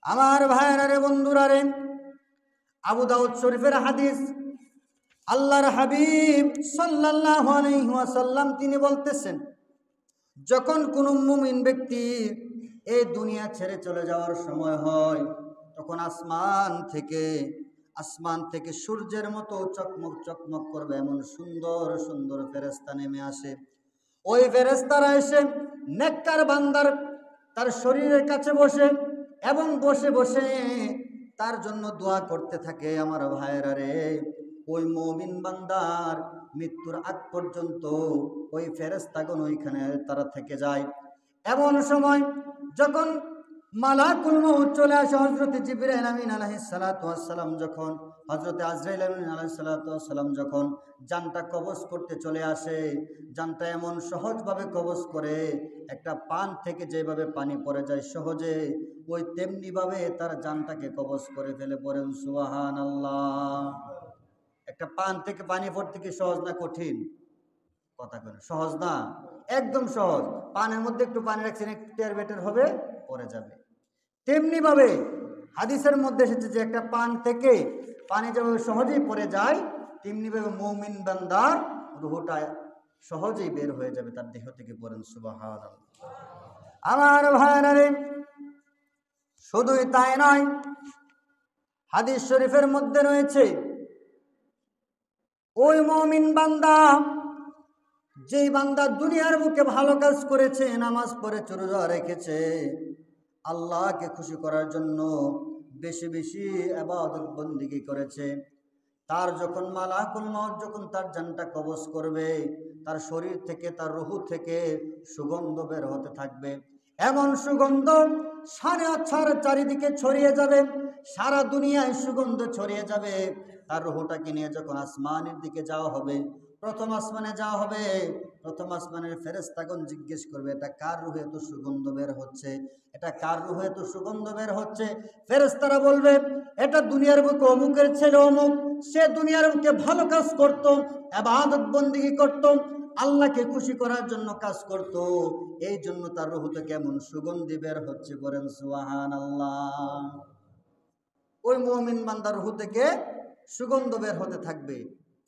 আমার ভাইরা রে, বন্ধুরা রে, আবু দাউদ শরীফের হাদিস, আল্লাহর হাবিব সাল্লাল্লাহু আলাইহি ওয়াসাল্লাম তিনি বলতেছেন, যখন কোন মুমিন ব্যক্তি এই দুনিয়া ছেড়ে চলে যাওয়ার সময় হয়, তখন আসমান থেকে সূর্যের মতো চকমক চকমক করবে এমন সুন্দর সুন্দর ফেরেশতা নেমে আসে। ওই ফেরেশতারা এসে নেককার বান্দার তার শরীরের কাছে বসে এবং বসে বসে তার জন্য দোয়া করতে থাকে। আমার ভাইয়েরা রে, ওই মুমিন বান্দার মৃত্যুর আগ পর্যন্ত ওই ফেরেশতাগণ ওইখানে তারা থেকে যায়। এমন সময় যখন মালাকুল মউত চলে আসে, হযরত জিবরাইল আমিন আলাইহিস সালাতু ওয়াস সালাম যখন, হযরত আজরাইল আমিন আলাইহিস সালাতু ওয়াস সালাম যখন জানটা কবজ করতে চলে আসে, জানটা এমন সহজভাবে কবজ করে, একটা পান থেকে যেভাবে পানি পড়ে যায় সহজে, ওই তেমনি ভাবে তার জানটাকে কবজ করে ফেলে। পড়েন সুবহানাল্লাহ। একটা পান থেকে পানি পড়তে কি সহজ না কঠিন? কথা বলেন, সহজ না? একদম সহজ। পানের মধ্যে একটু পানি রাখছেন, একটু টের বেটের হবে, পড়ে যাবে। তেমনি ভাবে হাদিসের মধ্যে এসেছে যে একটা পান থেকে পানি যেভাবে সহজেই পড়ে যায়, তেমনি ভাবে মুমিন বান্দার রূহটা সহজেই বের হয়ে যাবে তার দেহ থেকে। পড়েন সুবহানাল্লাহ। আমার ভাইরা রে, শুধুই তাই নয়, হাদিস শরীফের মধ্যে রয়েছে ওই মুমিন বান্দা, যেই বান্দা দুনিয়ার বুকে ভালো কাজ করেছে, নামাজ পড়ে রোজা রেখেছে, আল্লাহকে খুশি করার জন্য বেশি বেশি ইবাদত বন্দেগী করেছে, তার যখন মালাকুল মউত যখন তার জানটা কবজ করবে, তার শরীর থেকে, তার রূহ থেকে সুগন্ধ বের হতে থাকবে। এমন সুগন্ধ চারিদিকে ছড়িয়ে যাবে, সারা দুনিয়ায় সুগন্ধ ছড়িয়ে যাবে। তার রূহটাকে নিয়ে যখন আসমানের দিকে যাওয়া হবে, প্রথম আসমানে যাওয়া হবে, প্রথম আসমানের ফেরেশতাগণ জিজ্ঞেস করবে, এটা কার রূহে এত সুগন্ধ বের হচ্ছে? এটা কার রূহে এত সুগন্ধ বের হচ্ছে? ফেরেশতারা বলবে, এটা দুনিয়ার বুকে অমুকের ছেলে অমুক, সে দুনিয়ার বুকে ভালো কাজ করত, ইবাদত বন্দেগী করত, আল্লাহকে খুশি করার জন্য কাজ করত, এই জন্য তার রূহ থেকে কেমন সুগন্ধি বের হচ্ছে। বলেন সুবহানাল্লাহ। ওই মুমিন বান্দার রূহ থেকে সুগন্ধ বের হতে থাকবে।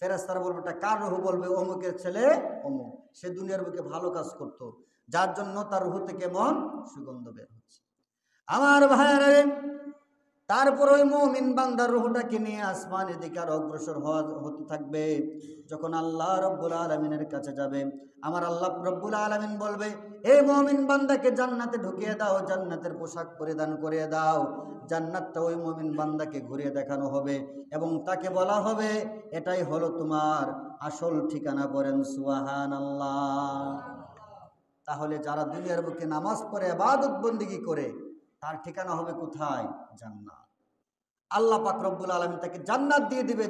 ফেরেশতারা বলবে, এটা কার রূহ? বলবে, অমুকের ছেলে অমুক, সে দুনিয়ার বুকে ভালো কাজ করত, যার জন্য তার রূহ থেকে কেমন সুগন্ধ বের হচ্ছে। আমার ভাইরা, তারপর ওই মুমিন বান্দার রূহটাকে নিয়ে আসমানের দিকে আর অগ্রসর হতে থাকবে। যখন আল্লাহ রব্বুল আলামিনের কাছে যাবে, আমার আল্লাহ রব্বুল আলামিন বলবে, এই মুমিন বান্দাকে জান্নাতে ঢুকিয়ে দাও, জান্নাতের পোশাক পরিধান করিয়ে দাও। জান্নাতটা ওই মুমিন বান্দাকে ঘুরিয়ে দেখানো হবে এবং তাকে বলা হবে, এটাই হলো তোমার আসল ঠিকানা। বলেন সুবহানাল্লাহ। তাহলে যারা দুনিয়ার বুকে নামাজ পড়ে ইবাদত বন্দেগী করে, তার ঠিকানা হবে কোথায়? জান্নাত। আল্লাহ পাক রব্বুল আলামিন তাকে জান্নাত দিয়ে দিবে।